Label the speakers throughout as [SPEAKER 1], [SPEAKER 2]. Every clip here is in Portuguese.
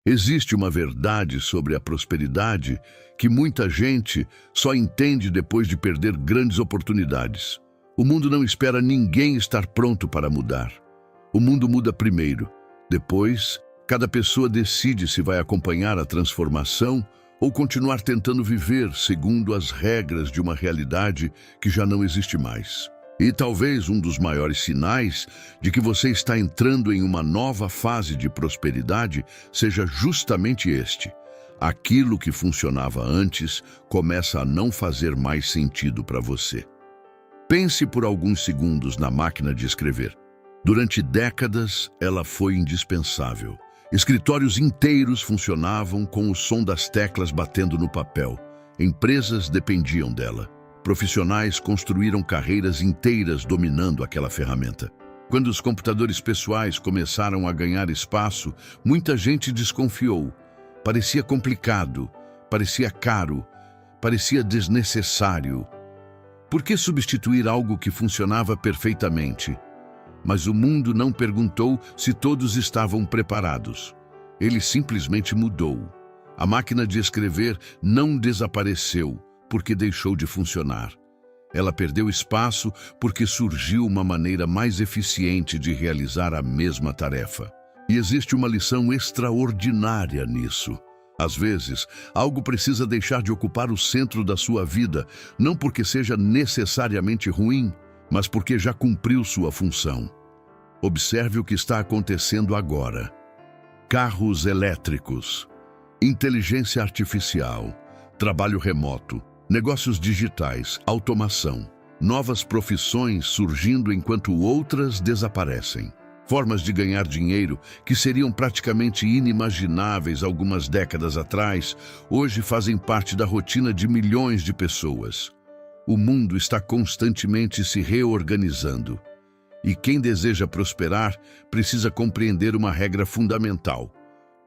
[SPEAKER 1] Existe uma verdade sobre a prosperidade que muita gente só entende depois de perder grandes oportunidades. O mundo não espera ninguém estar pronto para mudar. O mundo muda primeiro. Depois, cada pessoa decide se vai acompanhar a transformação ou continuar tentando viver segundo as regras de uma realidade que já não existe mais. E talvez um dos maiores sinais de que você está entrando em uma nova fase de prosperidade seja justamente este. Aquilo que funcionava antes começa a não fazer mais sentido para você. Pense por alguns segundos na máquina de escrever. Durante décadas, ela foi indispensável. Escritórios inteiros funcionavam com o som das teclas batendo no papel. Empresas dependiam dela. Profissionais construíram carreiras inteiras dominando aquela ferramenta. Quando os computadores pessoais começaram a ganhar espaço, muita gente desconfiou. Parecia complicado, parecia caro, parecia desnecessário. Por que substituir algo que funcionava perfeitamente? Mas o mundo não perguntou se todos estavam preparados. Ele simplesmente mudou. A máquina de escrever não desapareceu porque deixou de funcionar. Ela perdeu espaço porque surgiu uma maneira mais eficiente de realizar a mesma tarefa. E existe uma lição extraordinária nisso. Às vezes, algo precisa deixar de ocupar o centro da sua vida, não porque seja necessariamente ruim, mas porque já cumpriu sua função. Observe o que está acontecendo agora. Carros elétricos, inteligência artificial, trabalho remoto, negócios digitais, automação, novas profissões surgindo enquanto outras desaparecem. Formas de ganhar dinheiro que seriam praticamente inimagináveis algumas décadas atrás, hoje fazem parte da rotina de milhões de pessoas. O mundo está constantemente se reorganizando. E quem deseja prosperar precisa compreender uma regra fundamental.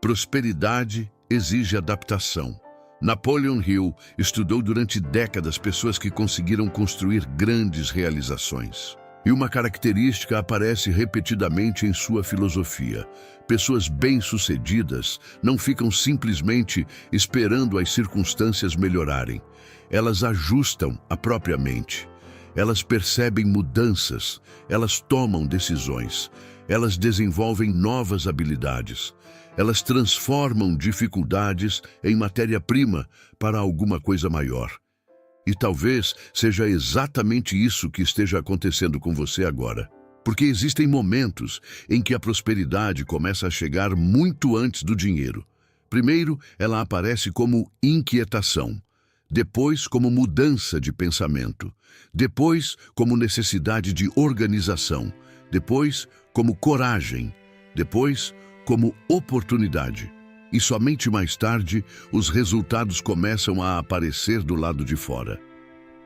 [SPEAKER 1] Prosperidade exige adaptação. Napoleon Hill estudou durante décadas pessoas que conseguiram construir grandes realizações. E uma característica aparece repetidamente em sua filosofia. Pessoas bem-sucedidas não ficam simplesmente esperando as circunstâncias melhorarem. Elas ajustam a própria mente. Elas percebem mudanças, elas tomam decisões, elas desenvolvem novas habilidades. Elas transformam dificuldades em matéria-prima para alguma coisa maior. E talvez seja exatamente isso que esteja acontecendo com você agora. Porque existem momentos em que a prosperidade começa a chegar muito antes do dinheiro. Primeiro, ela aparece como inquietação. Depois, como mudança de pensamento. Depois, como necessidade de organização. Depois, como coragem. Depois, como oportunidade. E somente mais tarde, os resultados começam a aparecer do lado de fora.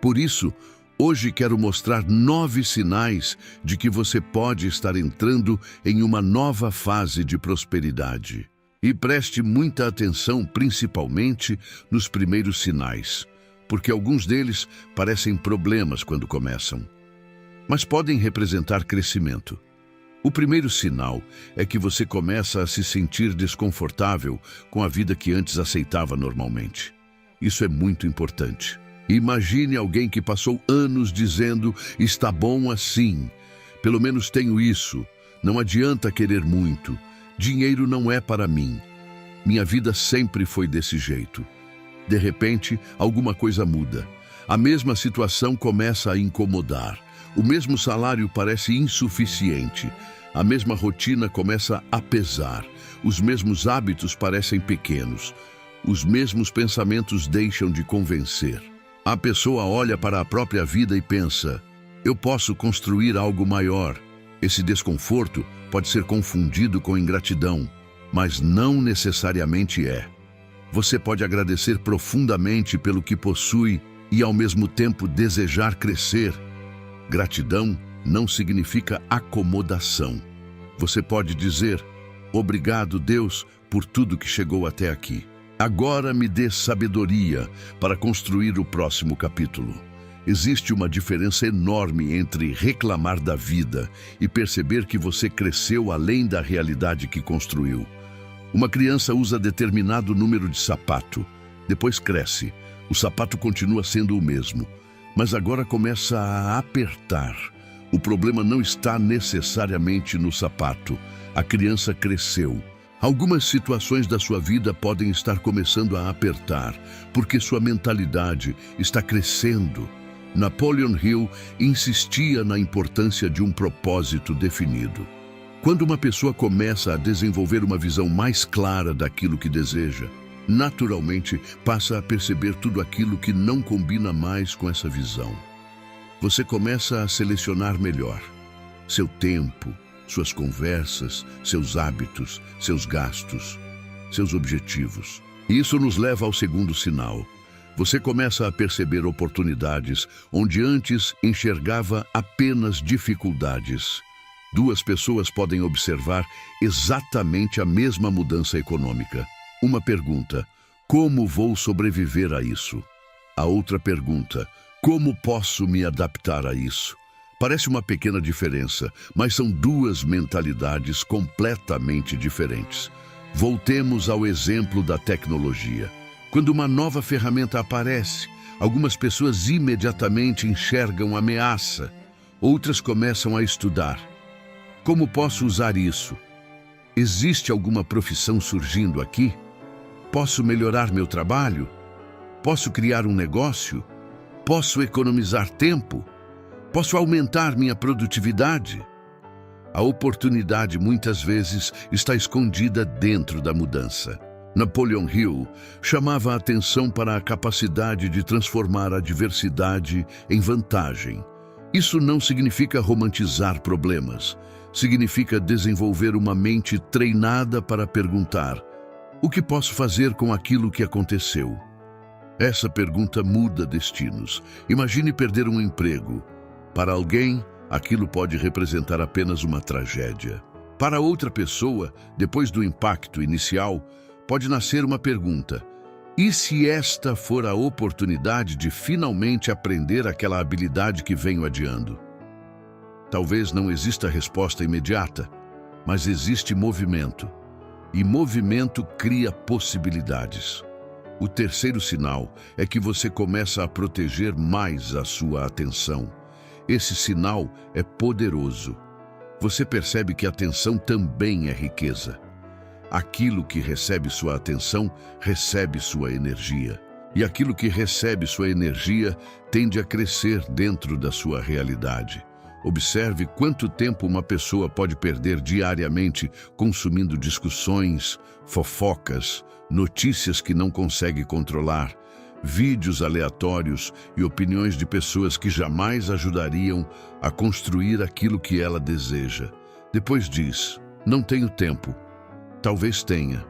[SPEAKER 1] Por isso, hoje quero mostrar 9 sinais de que você pode estar entrando em uma nova fase de prosperidade. E preste muita atenção, principalmente nos primeiros sinais, porque alguns deles parecem problemas quando começam, mas podem representar crescimento. O primeiro sinal é que você começa a se sentir desconfortável com a vida que antes aceitava normalmente. Isso é muito importante. Imagine alguém que passou anos dizendo: está bom assim, pelo menos tenho isso, não adianta querer muito, dinheiro não é para mim, minha vida sempre foi desse jeito. De repente, alguma coisa muda. A mesma situação começa a incomodar. O mesmo salário parece insuficiente. A mesma rotina começa a pesar. Os mesmos hábitos parecem pequenos. Os mesmos pensamentos deixam de convencer. A pessoa olha para a própria vida e pensa: eu posso construir algo maior. Esse desconforto pode ser confundido com ingratidão, mas não necessariamente é. Você pode agradecer profundamente pelo que possui e ao mesmo tempo desejar crescer. Gratidão não significa acomodação. Você pode dizer: obrigado, Deus, por tudo que chegou até aqui. Agora me dê sabedoria para construir o próximo capítulo. Existe uma diferença enorme entre reclamar da vida e perceber que você cresceu além da realidade que construiu. Uma criança usa determinado número de sapato, depois cresce. O sapato continua sendo o mesmo, mas agora começa a apertar. O problema não está necessariamente no sapato. A criança cresceu. Algumas situações da sua vida podem estar começando a apertar, porque sua mentalidade está crescendo. Napoleon Hill insistia na importância de um propósito definido. Quando uma pessoa começa a desenvolver uma visão mais clara daquilo que deseja, naturalmente passa a perceber tudo aquilo que não combina mais com essa visão. Você começa a selecionar melhor seu tempo, suas conversas, seus hábitos, seus gastos, seus objetivos. E isso nos leva ao segundo sinal. Você começa a perceber oportunidades onde antes enxergava apenas dificuldades. Duas pessoas podem observar exatamente a mesma mudança econômica. Uma pergunta: como vou sobreviver a isso? A outra pergunta: como posso me adaptar a isso? Parece uma pequena diferença, mas são duas mentalidades completamente diferentes. Voltemos ao exemplo da tecnologia. Quando uma nova ferramenta aparece, algumas pessoas imediatamente enxergam ameaça. Outras começam a estudar. Como posso usar isso? Existe alguma profissão surgindo aqui? Posso melhorar meu trabalho? Posso criar um negócio? Posso economizar tempo? Posso aumentar minha produtividade? A oportunidade muitas vezes está escondida dentro da mudança. Napoleon Hill chamava a atenção para a capacidade de transformar a adversidade em vantagem. Isso não significa romantizar problemas. Significa desenvolver uma mente treinada para perguntar: o que posso fazer com aquilo que aconteceu? Essa pergunta muda destinos. Imagine perder um emprego. Para alguém, aquilo pode representar apenas uma tragédia. Para outra pessoa, depois do impacto inicial, pode nascer uma pergunta: e se esta for a oportunidade de finalmente aprender aquela habilidade que venho adiando? Talvez não exista resposta imediata, mas existe movimento. E movimento cria possibilidades. O terceiro sinal é que você começa a proteger mais a sua atenção. Esse sinal é poderoso. Você percebe que a atenção também é riqueza. Aquilo que recebe sua atenção, recebe sua energia. E aquilo que recebe sua energia tende a crescer dentro da sua realidade. Observe quanto tempo uma pessoa pode perder diariamente consumindo discussões, fofocas, notícias que não consegue controlar, vídeos aleatórios e opiniões de pessoas que jamais ajudariam a construir aquilo que ela deseja. Depois diz: não tenho tempo. Talvez tenha,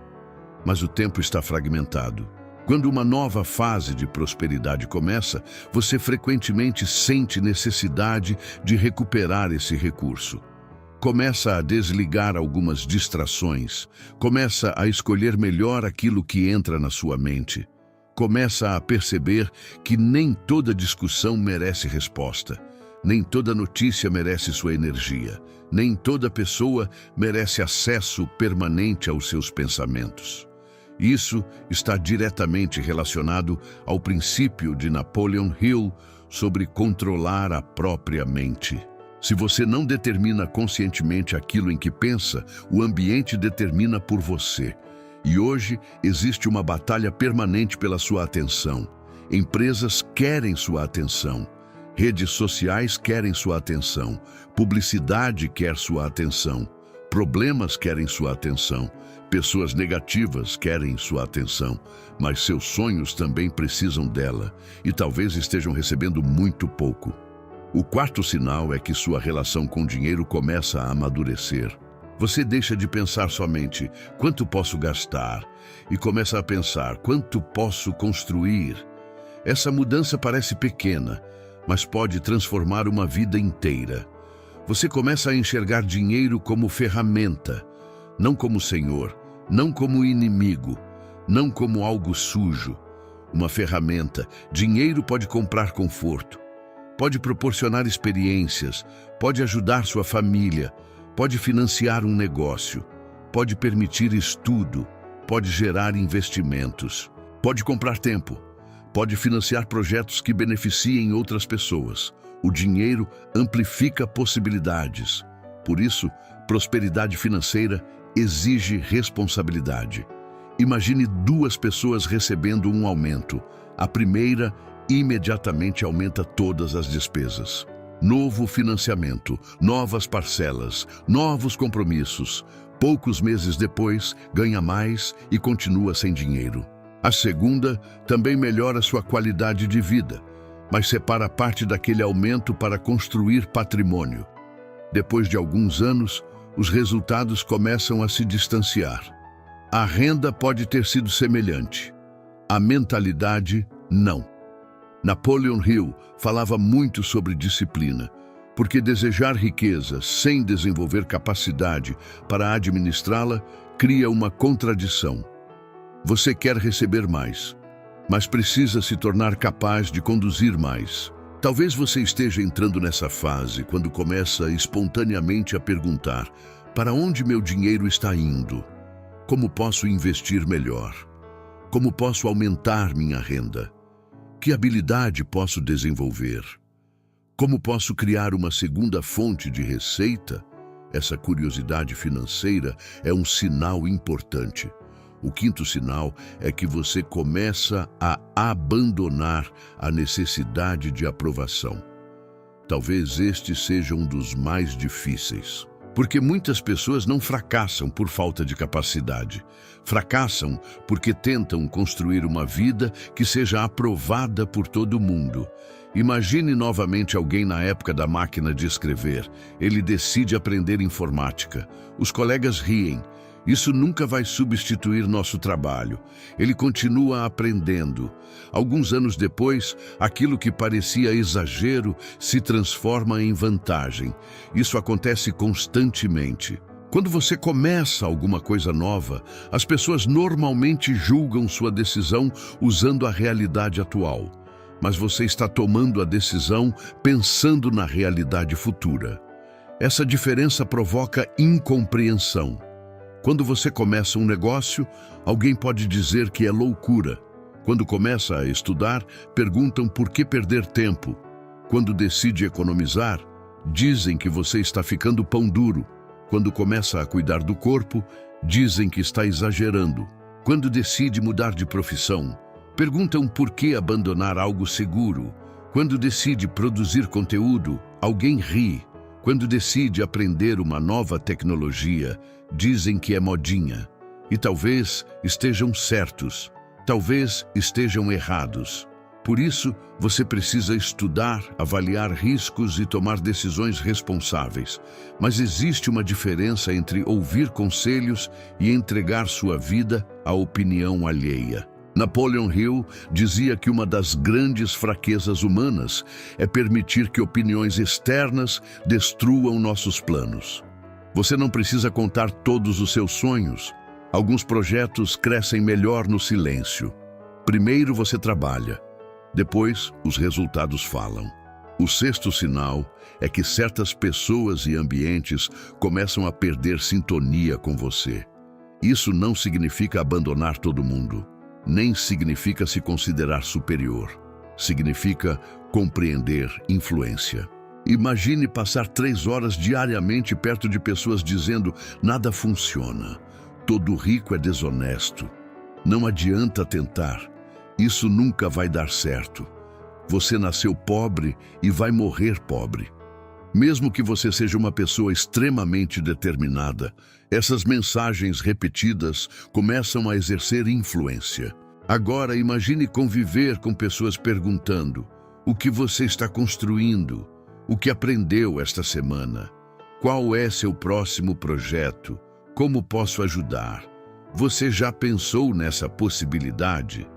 [SPEAKER 1] mas o tempo está fragmentado. Quando uma nova fase de prosperidade começa, você frequentemente sente necessidade de recuperar esse recurso. Começa a desligar algumas distrações, começa a escolher melhor aquilo que entra na sua mente. Começa a perceber que nem toda discussão merece resposta, nem toda notícia merece sua energia, nem toda pessoa merece acesso permanente aos seus pensamentos. Isso está diretamente relacionado ao princípio de Napoleon Hill sobre controlar a própria mente. Se você não determina conscientemente aquilo em que pensa, o ambiente determina por você. E hoje existe uma batalha permanente pela sua atenção. Empresas querem sua atenção. Redes sociais querem sua atenção. Publicidade quer sua atenção. Problemas querem sua atenção. Pessoas negativas querem sua atenção, mas seus sonhos também precisam dela e talvez estejam recebendo muito pouco. O quarto sinal é que sua relação com o dinheiro começa a amadurecer. Você deixa de pensar somente quanto posso gastar e começa a pensar quanto posso construir. Essa mudança parece pequena, mas pode transformar uma vida inteira. Você começa a enxergar dinheiro como ferramenta, não como senhor, não como inimigo, não como algo sujo. Uma ferramenta. Dinheiro pode comprar conforto, pode proporcionar experiências, pode ajudar sua família, pode financiar um negócio. pode permitir estudo, pode gerar investimentos, pode comprar tempo, pode financiar projetos que beneficiem outras pessoas. O dinheiro amplifica possibilidades. Por isso, prosperidade financeira exige responsabilidade. Imagine duas pessoas recebendo um aumento. A primeira imediatamente aumenta todas as despesas. Novo financiamento, novas parcelas, novos compromissos. Poucos meses depois, ganha mais e continua sem dinheiro. A segunda também melhora sua qualidade de vida, mas separa parte daquele aumento para construir patrimônio. Depois de alguns anos, os resultados começam a se distanciar. A renda pode ter sido semelhante. A mentalidade, não. Napoleon Hill falava muito sobre disciplina, porque desejar riqueza sem desenvolver capacidade para administrá-la cria uma contradição. Você quer receber mais, mas precisa se tornar capaz de conduzir mais. Talvez você esteja entrando nessa fase quando começa espontaneamente a perguntar: para onde meu dinheiro está indo? Como posso investir melhor? Como posso aumentar minha renda? Que habilidade posso desenvolver? Como posso criar uma segunda fonte de receita? Essa curiosidade financeira é um sinal importante. O quinto sinal é que você começa a abandonar a necessidade de aprovação. Talvez este seja um dos mais difíceis, porque muitas pessoas não fracassam por falta de capacidade. Fracassam porque tentam construir uma vida que seja aprovada por todo mundo. Imagine novamente alguém na época da máquina de escrever. Ele decide aprender informática. Os colegas riem. Isso nunca vai substituir nosso trabalho. Ele continua aprendendo. Alguns anos depois, aquilo que parecia exagero se transforma em vantagem. Isso acontece constantemente. Quando você começa alguma coisa nova, as pessoas normalmente julgam sua decisão usando a realidade atual. Mas você está tomando a decisão pensando na realidade futura. Essa diferença provoca incompreensão. Quando você começa um negócio, alguém pode dizer que é loucura. Quando começa a estudar, perguntam por que perder tempo. Quando decide economizar, dizem que você está ficando pão duro. Quando começa a cuidar do corpo, dizem que está exagerando. Quando decide mudar de profissão, perguntam por que abandonar algo seguro. Quando decide produzir conteúdo, alguém ri. Quando decide aprender uma nova tecnologia, dizem que é modinha. E talvez estejam certos, talvez estejam errados. Por isso, você precisa estudar, avaliar riscos e tomar decisões responsáveis. Mas existe uma diferença entre ouvir conselhos e entregar sua vida à opinião alheia. Napoleon Hill dizia que uma das grandes fraquezas humanas é permitir que opiniões externas destruam nossos planos. Você não precisa contar todos os seus sonhos. Alguns projetos crescem melhor no silêncio. Primeiro você trabalha, depois os resultados falam. O sexto sinal é que certas pessoas e ambientes começam a perder sintonia com você. Isso não significa abandonar todo mundo. Nem significa se considerar superior. Significa compreender influência. Imagine passar 3 horas diariamente perto de pessoas dizendo: nada funciona, todo rico é desonesto, não adianta tentar, isso nunca vai dar certo. Você nasceu pobre e vai morrer pobre. Mesmo que você seja uma pessoa extremamente determinada, essas mensagens repetidas começam a exercer influência. Agora imagine conviver com pessoas perguntando: o que você está construindo? O que aprendeu esta semana? Qual é seu próximo projeto? Como posso ajudar? Você já pensou nessa possibilidade?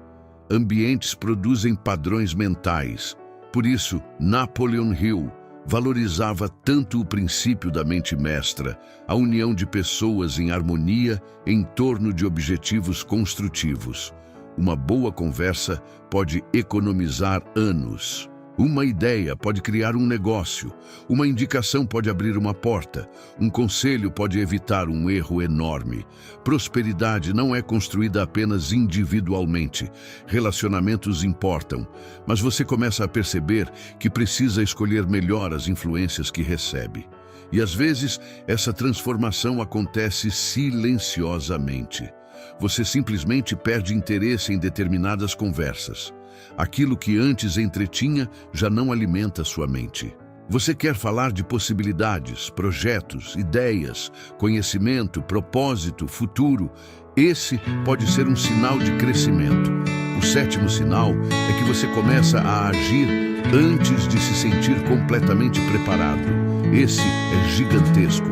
[SPEAKER 1] Ambientes produzem padrões mentais. Por isso, Napoleon Hill valorizava tanto o princípio da mente mestra, a união de pessoas em harmonia em torno de objetivos construtivos. Uma boa conversa pode economizar anos. Uma ideia pode criar um negócio, uma indicação pode abrir uma porta, um conselho pode evitar um erro enorme. Prosperidade não é construída apenas individualmente. Relacionamentos importam, mas você começa a perceber que precisa escolher melhor as influências que recebe. E às vezes, essa transformação acontece silenciosamente. Você simplesmente perde interesse em determinadas conversas. Aquilo que antes entretinha já não alimenta sua mente. Você quer falar de possibilidades, projetos, ideias, conhecimento, propósito, futuro. Esse pode ser um sinal de crescimento. O sétimo sinal é que você começa a agir antes de se sentir completamente preparado. Esse é gigantesco.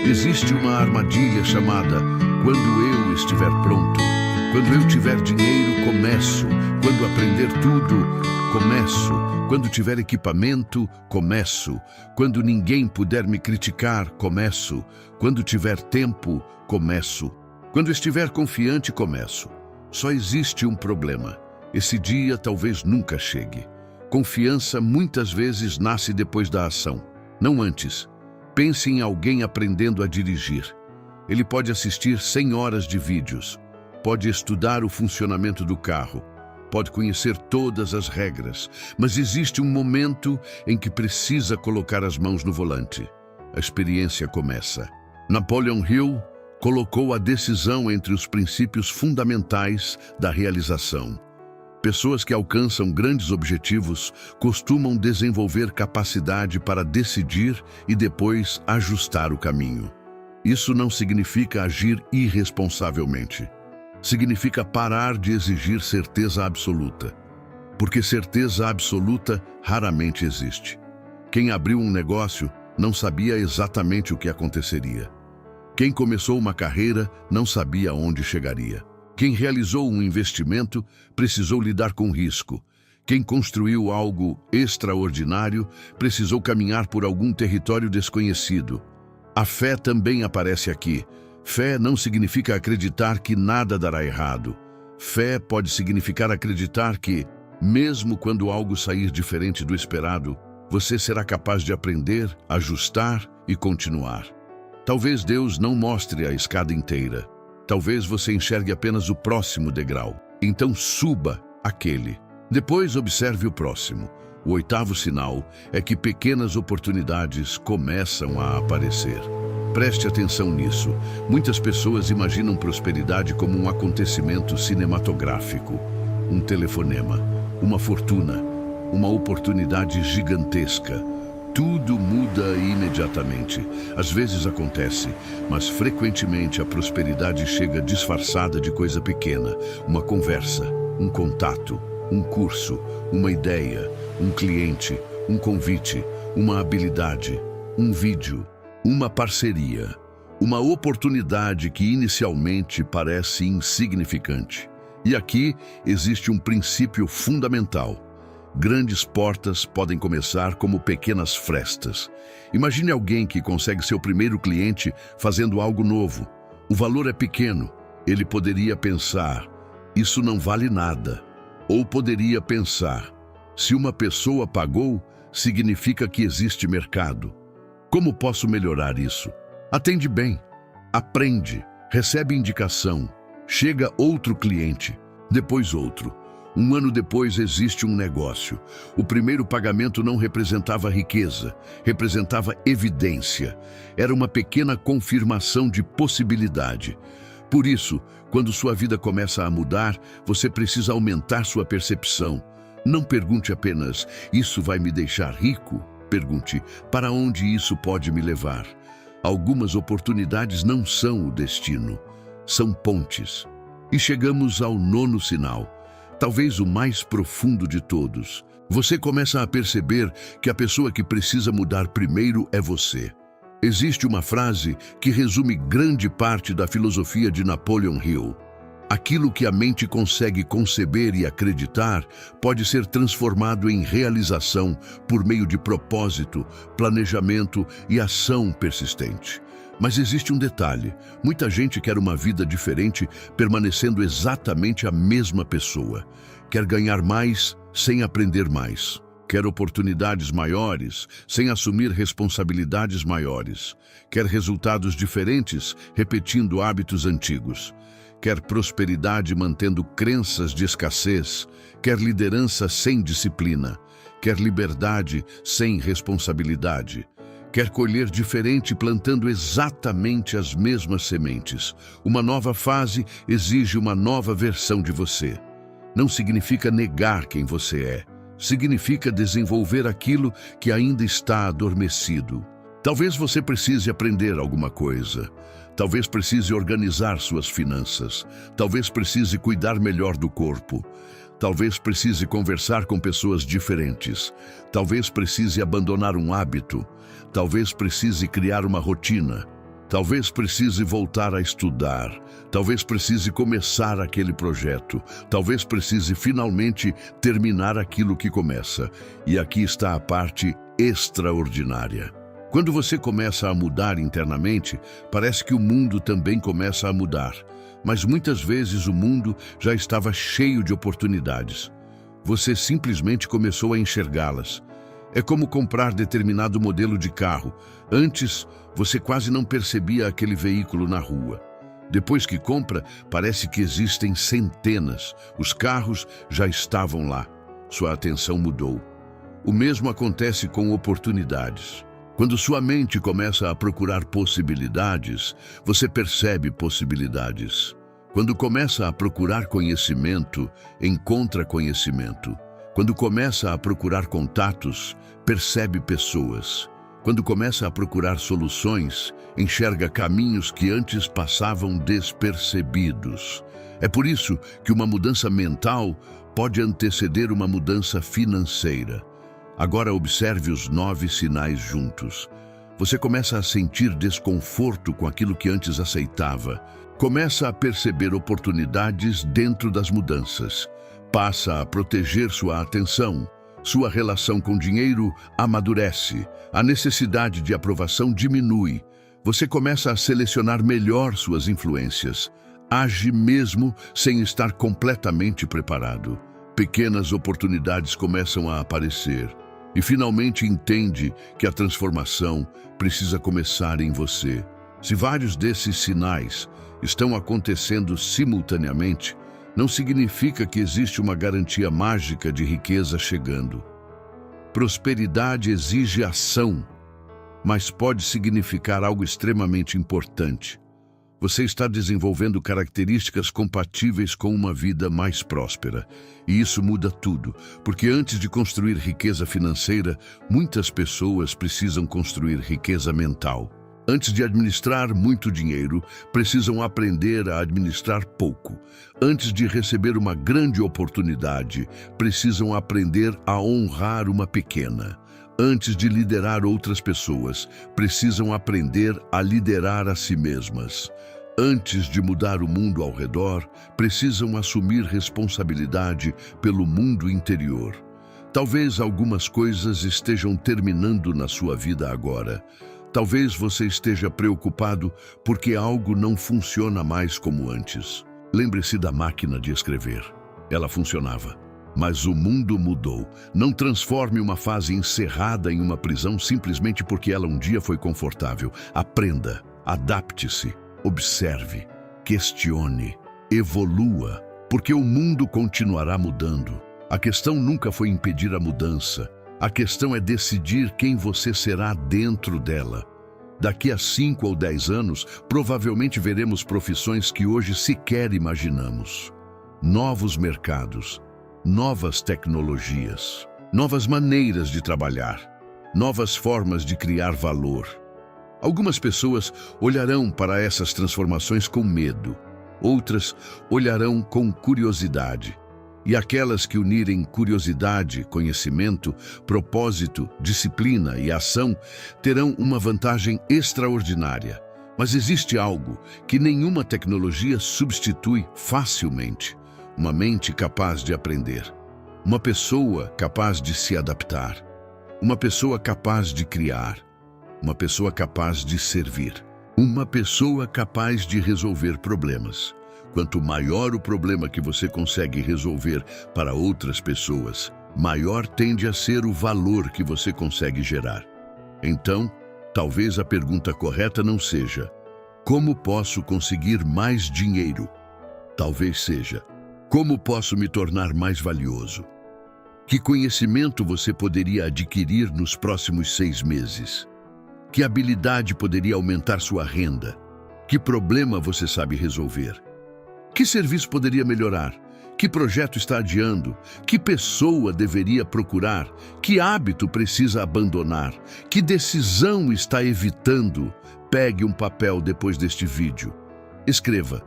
[SPEAKER 1] Existe uma armadilha chamada "quando eu estiver pronto". Quando eu tiver dinheiro, começo. Quando aprender tudo, começo. Quando tiver equipamento, começo. Quando ninguém puder me criticar, começo. Quando tiver tempo, começo. Quando estiver confiante, começo. Só existe um problema. Esse dia talvez nunca chegue. Confiança muitas vezes nasce depois da ação, não antes. Pense em alguém aprendendo a dirigir. Ele pode assistir 100 horas de vídeos. Pode estudar o funcionamento do carro, pode conhecer todas as regras, mas existe um momento em que precisa colocar as mãos no volante. A experiência começa. Napoleon Hill colocou a decisão entre os princípios fundamentais da realização. Pessoas que alcançam grandes objetivos costumam desenvolver capacidade para decidir e depois ajustar o caminho. Isso não significa agir irresponsavelmente. Significa parar de exigir certeza absoluta, porque certeza absoluta raramente existe. Quem abriu um negócio não sabia exatamente o que aconteceria. Quem começou uma carreira não sabia onde chegaria. Quem realizou um investimento precisou lidar com risco. Quem construiu algo extraordinário precisou caminhar por algum território desconhecido. A fé também aparece aqui. Fé não significa acreditar que nada dará errado. Fé pode significar acreditar que, mesmo quando algo sair diferente do esperado, você será capaz de aprender, ajustar e continuar. Talvez Deus não mostre a escada inteira. Talvez você enxergue apenas o próximo degrau. Então suba aquele. Depois observe o próximo. O oitavo sinal é que pequenas oportunidades começam a aparecer. Preste atenção nisso. Muitas pessoas imaginam prosperidade como um acontecimento cinematográfico. Um telefonema, uma fortuna, uma oportunidade gigantesca. Tudo muda imediatamente. Às vezes acontece, mas frequentemente a prosperidade chega disfarçada de coisa pequena. Uma conversa, um contato, um curso, uma ideia, um cliente, um convite, uma habilidade, um vídeo, uma parceria, uma oportunidade que inicialmente parece insignificante. E aqui existe um princípio fundamental. Grandes portas podem começar como pequenas frestas. Imagine alguém que consegue seu primeiro cliente fazendo algo novo. O valor é pequeno. Ele poderia pensar, isso não vale nada. Ou poderia pensar, se uma pessoa pagou, significa que existe mercado. Como posso melhorar isso? Atende bem, aprende, recebe indicação, chega outro cliente, depois outro. Um ano depois existe um negócio. O primeiro pagamento não representava riqueza, representava evidência. Era uma pequena confirmação de possibilidade. Por isso, quando sua vida começa a mudar, você precisa aumentar sua percepção. Não pergunte apenas, isso vai me deixar rico? Pergunte, para onde isso pode me levar? Algumas oportunidades não são o destino, são pontes. E chegamos ao nono sinal, talvez o mais profundo de todos. Você começa a perceber que a pessoa que precisa mudar primeiro é você. Existe uma frase que resume grande parte da filosofia de Napoleon Hill. Aquilo que a mente consegue conceber e acreditar pode ser transformado em realização por meio de propósito, planejamento e ação persistente. Mas existe um detalhe: muita gente quer uma vida diferente permanecendo exatamente a mesma pessoa. Quer ganhar mais sem aprender mais. Quer oportunidades maiores, sem assumir responsabilidades maiores. Quer resultados diferentes, repetindo hábitos antigos. Quer prosperidade mantendo crenças de escassez. Quer liderança sem disciplina. Quer liberdade sem responsabilidade. Quer colher diferente plantando exatamente as mesmas sementes. Uma nova fase exige uma nova versão de você. Não significa negar quem você é. Significa desenvolver aquilo que ainda está adormecido. Talvez você precise aprender alguma coisa. Talvez precise organizar suas finanças. Talvez precise cuidar melhor do corpo. Talvez precise conversar com pessoas diferentes. Talvez precise abandonar um hábito. Talvez precise criar uma rotina. Talvez precise voltar a estudar. Talvez precise começar aquele projeto. Talvez precise finalmente terminar aquilo que começa. E aqui está a parte extraordinária. Quando você começa a mudar internamente, parece que o mundo também começa a mudar. Mas muitas vezes o mundo já estava cheio de oportunidades. Você simplesmente começou a enxergá-las. É como comprar determinado modelo de carro. Antes, você quase não percebia aquele veículo na rua. Depois que compra, parece que existem centenas. Os carros já estavam lá. Sua atenção mudou. O mesmo acontece com oportunidades. Quando sua mente começa a procurar possibilidades, você percebe possibilidades. Quando começa a procurar conhecimento, encontra conhecimento. Quando começa a procurar contatos, percebe pessoas. Quando começa a procurar soluções, enxerga caminhos que antes passavam despercebidos. É por isso que uma mudança mental pode anteceder uma mudança financeira. Agora observe os 9 sinais juntos. Você começa a sentir desconforto com aquilo que antes aceitava. Começa a perceber oportunidades dentro das mudanças. Passa a proteger sua atenção. Sua relação com dinheiro amadurece. A necessidade de aprovação diminui. Você começa a selecionar melhor suas influências. Age mesmo sem estar completamente preparado. Pequenas oportunidades começam a aparecer. E finalmente entende que a transformação precisa começar em você. Se vários desses sinais estão acontecendo simultaneamente, não significa que existe uma garantia mágica de riqueza chegando. Prosperidade exige ação, mas pode significar algo extremamente importante. Você está desenvolvendo características compatíveis com uma vida mais próspera. E isso muda tudo, porque antes de construir riqueza financeira, muitas pessoas precisam construir riqueza mental. Antes de administrar muito dinheiro, precisam aprender a administrar pouco. Antes de receber uma grande oportunidade, precisam aprender a honrar uma pequena. Antes de liderar outras pessoas, precisam aprender a liderar a si mesmas. Antes de mudar o mundo ao redor, precisam assumir responsabilidade pelo mundo interior. Talvez algumas coisas estejam terminando na sua vida agora. Talvez você esteja preocupado porque algo não funciona mais como antes. Lembre-se da máquina de escrever. Ela funcionava. Mas o mundo mudou. Não transforme uma fase encerrada em uma prisão simplesmente porque ela um dia foi confortável. Aprenda, adapte-se, observe, questione, evolua, porque o mundo continuará mudando. A questão nunca foi impedir a mudança. A questão é decidir quem você será dentro dela. Daqui a 5 ou 10 anos, provavelmente veremos profissões que hoje sequer imaginamos. Novos mercados, novas tecnologias, novas maneiras de trabalhar, novas formas de criar valor. Algumas pessoas olharão para essas transformações com medo, outras olharão com curiosidade. E aquelas que unirem curiosidade, conhecimento, propósito, disciplina e ação terão uma vantagem extraordinária. Mas existe algo que nenhuma tecnologia substitui facilmente: uma mente capaz de aprender, uma pessoa capaz de se adaptar, uma pessoa capaz de criar, uma pessoa capaz de servir, uma pessoa capaz de resolver problemas. Quanto maior o problema que você consegue resolver para outras pessoas, maior tende a ser o valor que você consegue gerar. Então, talvez a pergunta correta não seja: como posso conseguir mais dinheiro? Talvez seja: como posso me tornar mais valioso? Que conhecimento você poderia adquirir nos próximos 6 meses? Que habilidade poderia aumentar sua renda? Que problema você sabe resolver? Que serviço poderia melhorar? Que projeto está adiando? Que pessoa deveria procurar? Que hábito precisa abandonar? Que decisão está evitando? Pegue um papel depois deste vídeo. Escreva: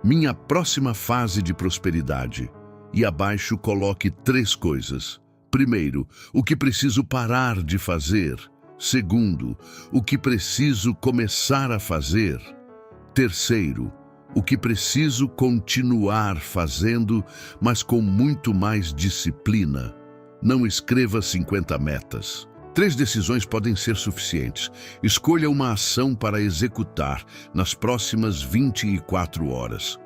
[SPEAKER 1] minha próxima fase de prosperidade. E abaixo coloque 3 coisas. Primeiro, o que preciso parar de fazer. Segundo, o que preciso começar a fazer. Terceiro, o que preciso continuar fazendo, mas com muito mais disciplina. Não escreva 50 metas. 3 decisões podem ser suficientes. Escolha uma ação para executar nas próximas 24 horas.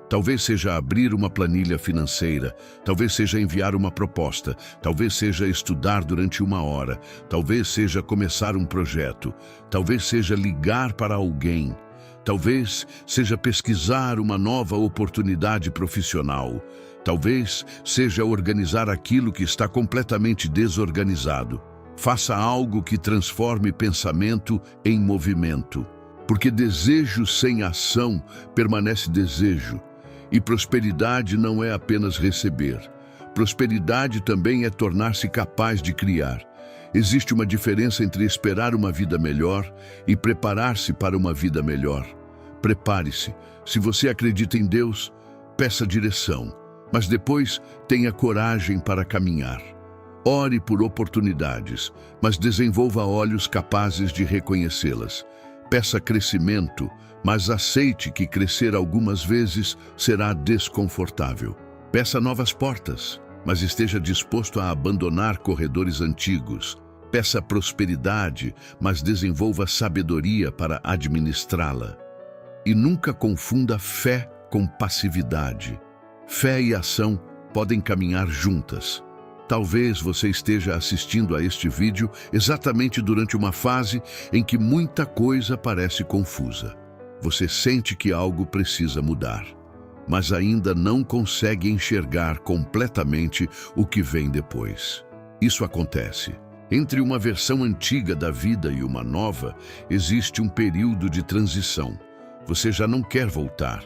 [SPEAKER 1] Talvez seja abrir uma planilha financeira, talvez seja enviar uma proposta, talvez seja estudar durante 1 hora, talvez seja começar um projeto, talvez seja ligar para alguém, talvez seja pesquisar uma nova oportunidade profissional, talvez seja organizar aquilo que está completamente desorganizado. Faça algo que transforme pensamento em movimento, porque desejo sem ação permanece desejo. E prosperidade não é apenas receber. Prosperidade também é tornar-se capaz de criar. Existe uma diferença entre esperar uma vida melhor e preparar-se para uma vida melhor. Prepare-se. Se você acredita em Deus, peça direção, mas depois tenha coragem para caminhar. Ore por oportunidades, mas desenvolva olhos capazes de reconhecê-las. Peça crescimento, mas aceite que crescer algumas vezes será desconfortável. Peça novas portas, mas esteja disposto a abandonar corredores antigos. Peça prosperidade, mas desenvolva sabedoria para administrá-la. E nunca confunda fé com passividade. Fé e ação podem caminhar juntas. Talvez você esteja assistindo a este vídeo exatamente durante uma fase em que muita coisa parece confusa. Você sente que algo precisa mudar, mas ainda não consegue enxergar completamente o que vem depois. Isso acontece. Entre uma versão antiga da vida e uma nova, existe um período de transição. Você já não quer voltar,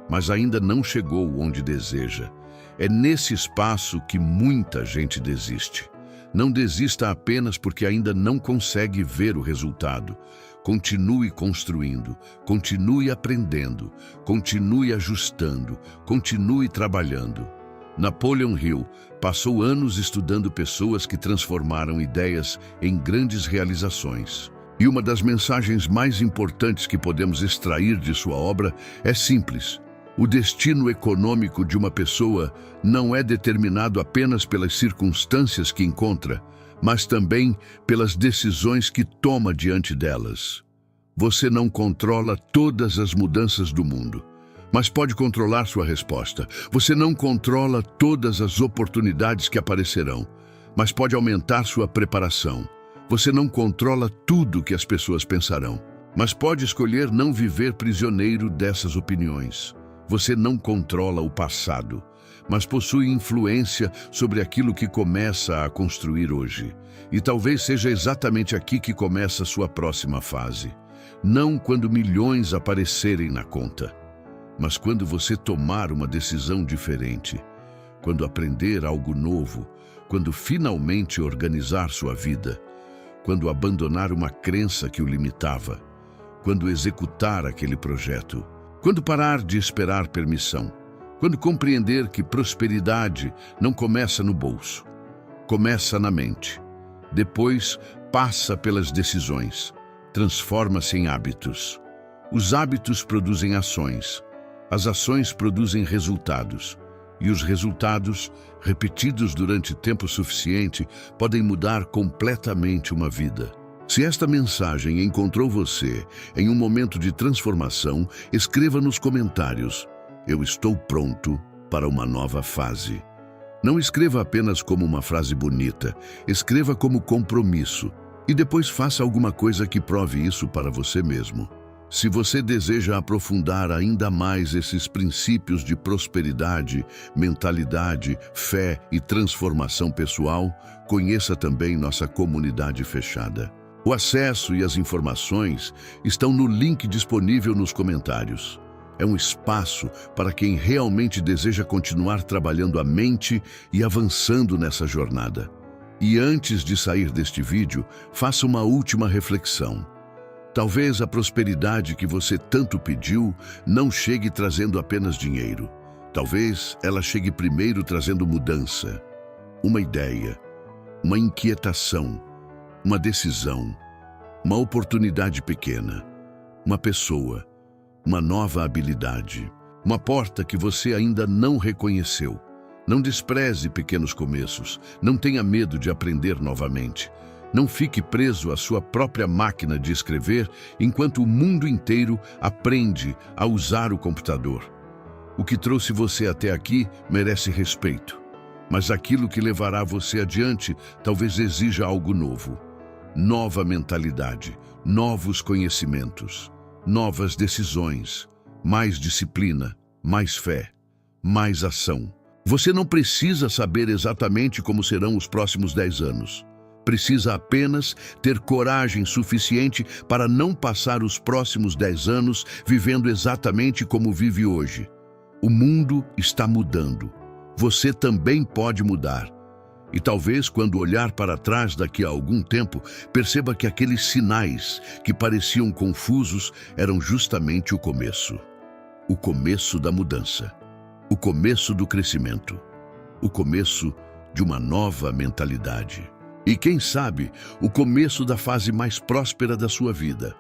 [SPEAKER 1] mas ainda não chegou onde deseja. É nesse espaço que muita gente desiste. Não desista apenas porque ainda não consegue ver o resultado. Continue construindo, continue aprendendo, continue ajustando, continue trabalhando. Napoleon Hill passou anos estudando pessoas que transformaram ideias em grandes realizações. E uma das mensagens mais importantes que podemos extrair de sua obra é simples. O destino econômico de uma pessoa não é determinado apenas pelas circunstâncias que encontra, mas também pelas decisões que toma diante delas. Você não controla todas as mudanças do mundo, mas pode controlar sua resposta. Você não controla todas as oportunidades que aparecerão, mas pode aumentar sua preparação. Você não controla tudo que as pessoas pensarão, mas pode escolher não viver prisioneiro dessas opiniões. Você não controla o passado, mas possui influência sobre aquilo que começa a construir hoje. E talvez seja exatamente aqui que começa a sua próxima fase. Não quando milhões aparecerem na conta, mas quando você tomar uma decisão diferente, quando aprender algo novo, quando finalmente organizar sua vida, quando abandonar uma crença que o limitava, quando executar aquele projeto, quando parar de esperar permissão, quando compreender que prosperidade não começa no bolso, começa na mente, depois passa pelas decisões, transforma-se em hábitos. Os hábitos produzem ações, as ações produzem resultados, e os resultados, repetidos durante tempo suficiente, podem mudar completamente uma vida. Se esta mensagem encontrou você em um momento de transformação, escreva nos comentários: eu estou pronto para uma nova fase. Não escreva apenas como uma frase bonita, escreva como compromisso e depois faça alguma coisa que prove isso para você mesmo. Se você deseja aprofundar ainda mais esses princípios de prosperidade, mentalidade, fé e transformação pessoal, conheça também nossa comunidade fechada. O acesso e as informações estão no link disponível nos comentários. É um espaço para quem realmente deseja continuar trabalhando a mente e avançando nessa jornada. E antes de sair deste vídeo, faça uma última reflexão. Talvez a prosperidade que você tanto pediu não chegue trazendo apenas dinheiro. Talvez ela chegue primeiro trazendo mudança, uma ideia, uma inquietação, uma decisão, uma oportunidade pequena, uma pessoa, uma nova habilidade, uma porta que você ainda não reconheceu. Não despreze pequenos começos, não tenha medo de aprender novamente. Não fique preso à sua própria máquina de escrever enquanto o mundo inteiro aprende a usar o computador. O que trouxe você até aqui merece respeito, mas aquilo que levará você adiante talvez exija algo novo. Nova mentalidade, novos conhecimentos, novas decisões, mais disciplina, mais fé, mais ação. Você não precisa saber exatamente como serão os próximos 10 anos. Precisa apenas ter coragem suficiente para não passar os próximos 10 anos vivendo exatamente como vive hoje. O mundo está mudando. Você também pode mudar. E talvez, quando olhar para trás daqui a algum tempo, perceba que aqueles sinais que pareciam confusos eram justamente o começo. O começo da mudança. O começo do crescimento. O começo de uma nova mentalidade. E quem sabe, o começo da fase mais próspera da sua vida.